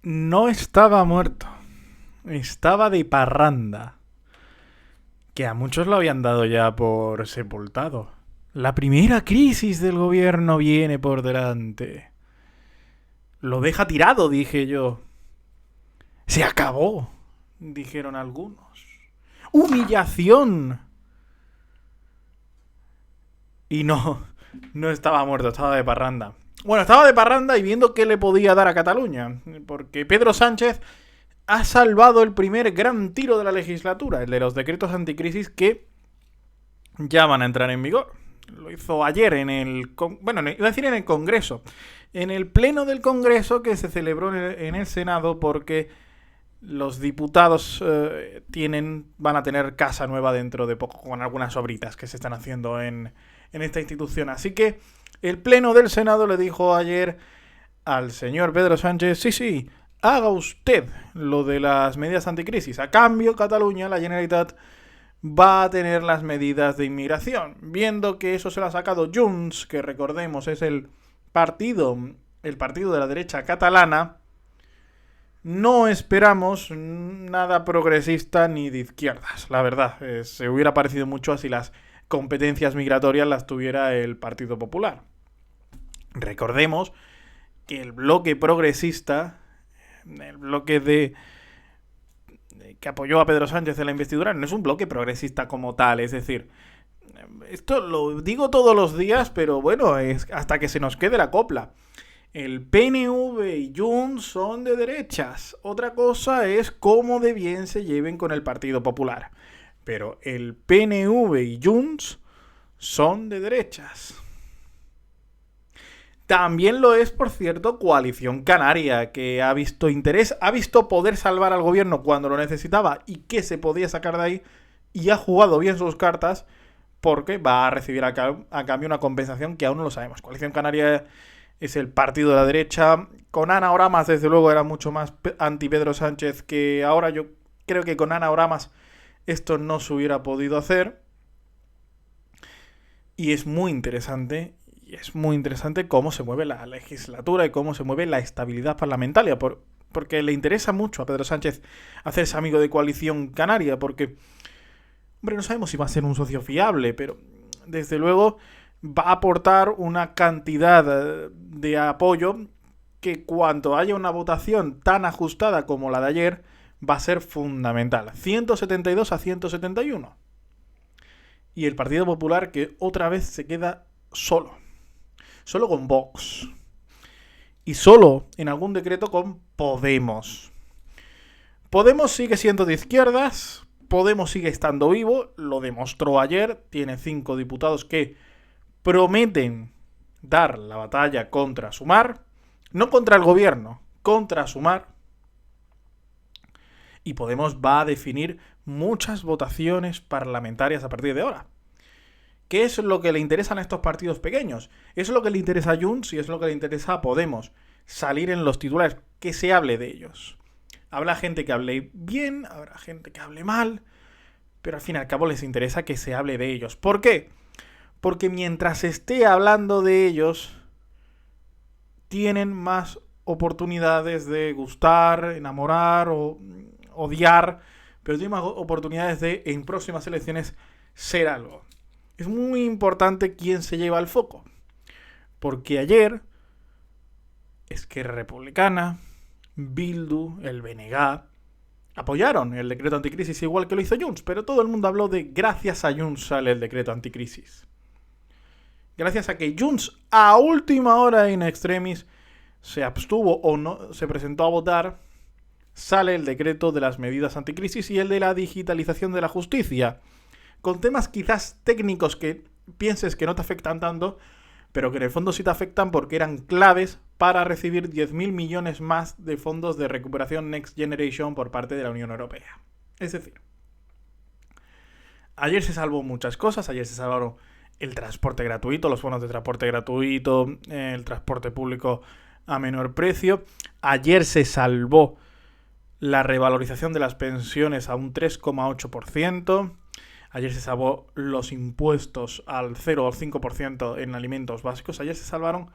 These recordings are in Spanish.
No estaba muerto, estaba de parranda, que a muchos lo habían dado ya por sepultado. La primera crisis del gobierno viene por delante. Lo deja tirado, dije yo. Se acabó, dijeron algunos. Humillación. Y no estaba muerto, estaba de parranda. Bueno, estaba de parranda y viendo qué le podía dar a Cataluña, porque Pedro Sánchez ha salvado el primer gran tiro de la legislatura, el de los decretos anticrisis que ya van a entrar en vigor. Lo hizo ayer en el... Bueno, iba a decir en el Congreso. En el pleno del Congreso que se celebró en el Senado porque los diputados van a tener casa nueva dentro de poco, con algunas obritas que se están haciendo en esta institución. Así que el pleno del Senado le dijo ayer al señor Pedro Sánchez, sí, haga usted lo de las medidas anticrisis. A cambio, Cataluña, la Generalitat, va a tener las medidas de inmigración. Viendo que eso se lo ha sacado Junts, que recordemos es el partido de la derecha catalana, no esperamos nada progresista ni de izquierdas, la verdad. Se hubiera parecido mucho a si las competencias migratorias las tuviera el Partido Popular. Recordemos que el bloque progresista, el bloque que apoyó a Pedro Sánchez en la investidura, no es un bloque progresista como tal, es decir, esto lo digo todos los días, pero bueno, es hasta que se nos quede la copla. El PNV y Junts son de derechas. Otra cosa es cómo de bien se lleven con el Partido Popular. Pero el PNV y Junts son de derechas. También lo es, por cierto, Coalición Canaria, que ha visto interés, ha visto poder salvar al gobierno cuando lo necesitaba y que se podía sacar de ahí, y ha jugado bien sus cartas porque va a recibir a cambio una compensación que aún no lo sabemos. Coalición Canaria es el partido de la derecha. Con Ana Oramas, desde luego, era mucho más anti-Pedro Sánchez que ahora. Yo creo que con Ana Oramas esto no se hubiera podido hacer. Y es muy interesante cómo se mueve la legislatura y cómo se mueve la estabilidad parlamentaria. Porque le interesa mucho a Pedro Sánchez hacerse amigo de Coalición Canaria. Porque, hombre, no sabemos si va a ser un socio fiable, pero desde luego va a aportar una cantidad de apoyo que cuando haya una votación tan ajustada como la de ayer va a ser fundamental. 172 a 171. Y el Partido Popular que otra vez se queda solo con Vox y solo en algún decreto con Podemos. Podemos sigue siendo de izquierdas, Podemos sigue estando vivo, lo demostró ayer, tiene 5 diputados que prometen dar la batalla contra Sumar, no contra el gobierno, contra Sumar. Y Podemos va a definir muchas votaciones parlamentarias a partir de ahora. ¿Qué es lo que le interesan a estos partidos pequeños? Es lo que le interesa a Junts y es lo que le interesa a Podemos. Salir en los titulares, que se hable de ellos. Habrá gente que hable bien, habrá gente que hable mal, pero al fin y al cabo les interesa que se hable de ellos. ¿Por qué? Porque mientras se esté hablando de ellos, tienen más oportunidades de gustar, enamorar o odiar, pero tienen más oportunidades de, en próximas elecciones, ser algo. Es muy importante quién se lleva el foco. Porque ayer, Esquerra Republicana, Bildu, el BNG, apoyaron el decreto anticrisis igual que lo hizo Junts, pero todo el mundo habló de gracias a Junts sale el decreto anticrisis. Gracias a que Junts a última hora in extremis se abstuvo o no se presentó a votar, sale el decreto de las medidas anticrisis y el de la digitalización de la justicia, con temas quizás técnicos que pienses que no te afectan tanto, pero que en el fondo sí te afectan porque eran claves para recibir 10.000 millones más de fondos de recuperación Next Generation por parte de la Unión Europea. Es decir, ayer se salvó muchas cosas, ayer se salvaron el transporte gratuito, los bonos de transporte gratuito, el transporte público a menor precio. Ayer se salvó la revalorización de las pensiones a un 3,8%. Ayer se salvó los impuestos al 0 o al 5% en alimentos básicos. Ayer se salvaron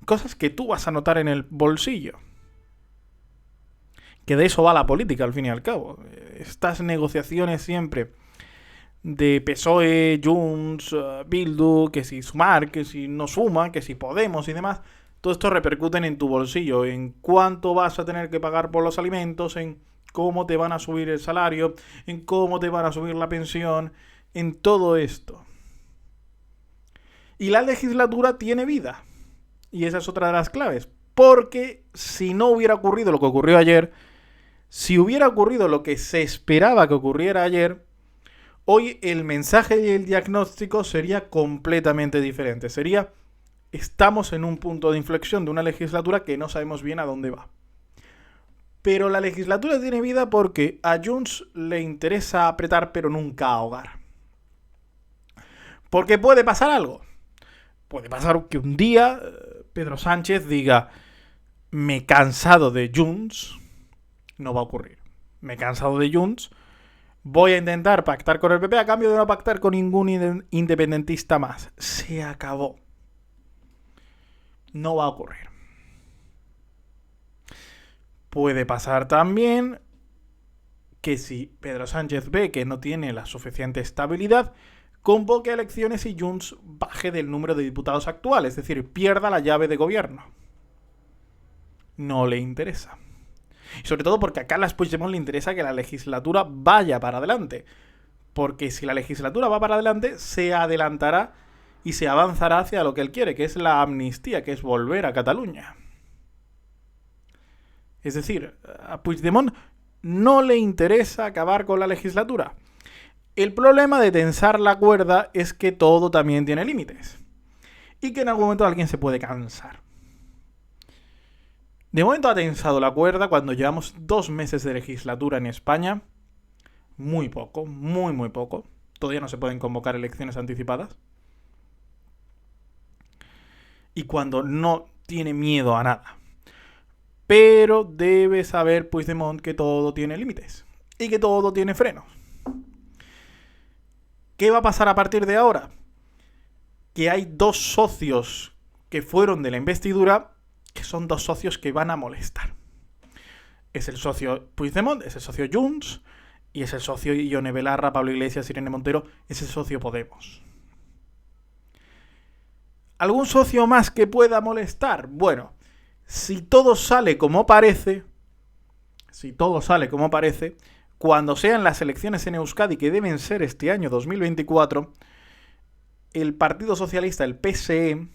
cosas que tú vas a notar en el bolsillo. Que de eso va la política, al fin y al cabo. Estas negociaciones siempre de PSOE, Junts, Bildu, que si sumar, que si no suma, que si Podemos y demás, todo esto repercuten en tu bolsillo, en cuánto vas a tener que pagar por los alimentos, en cómo te van a subir el salario, en cómo te van a subir la pensión, en todo esto. Y la legislatura tiene vida. Y esa es otra de las claves. Porque si no hubiera ocurrido lo que ocurrió ayer, si hubiera ocurrido lo que se esperaba que ocurriera ayer, hoy el mensaje y el diagnóstico sería completamente diferente. Sería, estamos en un punto de inflexión de una legislatura que no sabemos bien a dónde va. Pero la legislatura tiene vida porque a Junts le interesa apretar pero nunca ahogar. Porque puede pasar algo. Puede pasar que un día Pedro Sánchez diga, me he cansado de Junts. No va a ocurrir. Me he cansado de Junts. Voy a intentar pactar con el PP a cambio de no pactar con ningún independentista más. Se acabó. No va a ocurrir. Puede pasar también que si Pedro Sánchez ve que no tiene la suficiente estabilidad, convoque a elecciones y Junts baje del número de diputados actual, es decir, pierda la llave de gobierno. No le interesa. Y sobre todo porque a Carles Puigdemont le interesa que la legislatura vaya para adelante. Porque si la legislatura va para adelante, se adelantará y se avanzará hacia lo que él quiere, que es la amnistía, que es volver a Cataluña. Es decir, a Puigdemont no le interesa acabar con la legislatura. El problema de tensar la cuerda es que todo también tiene límites. Y que en algún momento alguien se puede cansar. De momento ha tensado la cuerda cuando llevamos 2 meses de legislatura en España. Muy poco, muy poco. Todavía no se pueden convocar elecciones anticipadas. Y cuando no tiene miedo a nada. Pero debe saber Puigdemont que todo tiene límites. Y que todo tiene frenos. ¿Qué va a pasar a partir de ahora? Que hay 2 socios que fueron de la investidura, que son 2 socios que van a molestar. Es el socio Puigdemont, es el socio Junts, y es el socio Ione Belarra, Pablo Iglesias, Irene Montero, es el socio Podemos. ¿Algún socio más que pueda molestar? Bueno, si todo sale como parece, cuando sean las elecciones en Euskadi, que deben ser este año 2024, el Partido Socialista, el PSE,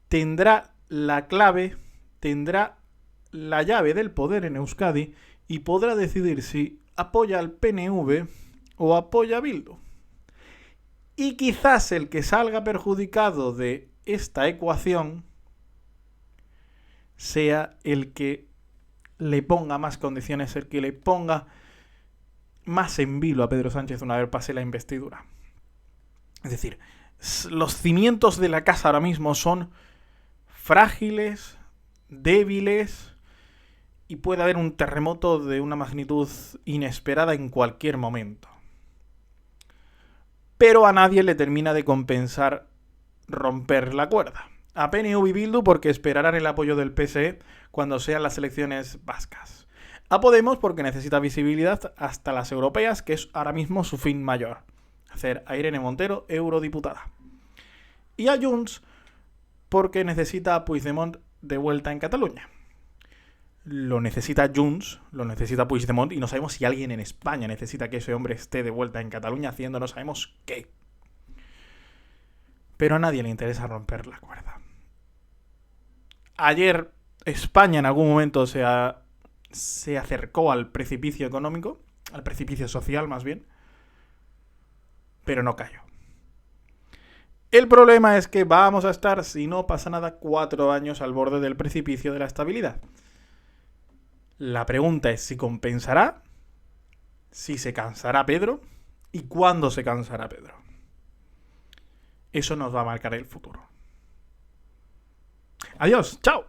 tendrá la clave, tendrá la llave del poder en Euskadi y podrá decidir si apoya al PNV o apoya a Bildu. Y quizás el que salga perjudicado de esta ecuación sea el que le ponga más condiciones, el que le ponga más en vilo a Pedro Sánchez una vez pase la investidura. Es decir, los cimientos de la casa ahora mismo son frágiles, débiles, y puede haber un terremoto de una magnitud inesperada en cualquier momento. Pero a nadie le termina de compensar romper la cuerda. A PNV y Bildu porque esperarán el apoyo del PSE cuando sean las elecciones vascas. A Podemos porque necesita visibilidad hasta las europeas, que es ahora mismo su fin mayor. Hacer a Irene Montero eurodiputada. Y a Junts porque necesita a Puigdemont de vuelta en Cataluña. Lo necesita Junts, lo necesita Puigdemont, y no sabemos si alguien en España necesita que ese hombre esté de vuelta en Cataluña haciendo no sabemos qué. Pero a nadie le interesa romper la cuerda. Ayer España en algún momento se acercó al precipicio económico, al precipicio social más bien, pero no cayó. El problema es que vamos a estar, si no pasa nada, 4 años al borde del precipicio de la estabilidad. La pregunta es si compensará, si se cansará Pedro y cuándo se cansará Pedro. Eso nos va a marcar el futuro. Adiós, chao.